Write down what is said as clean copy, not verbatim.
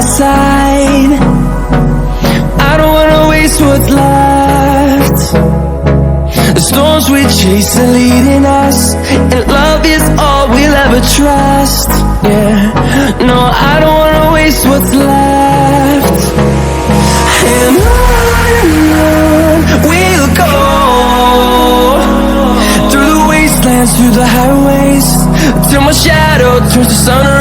side. I don't wanna waste what's left. The storms we chase are leading us, and love is all we'll ever trust. Yeah, no, I don't wanna waste what's left. And on we'll go, through the wastelands, through the highways, till my shadow turns to sun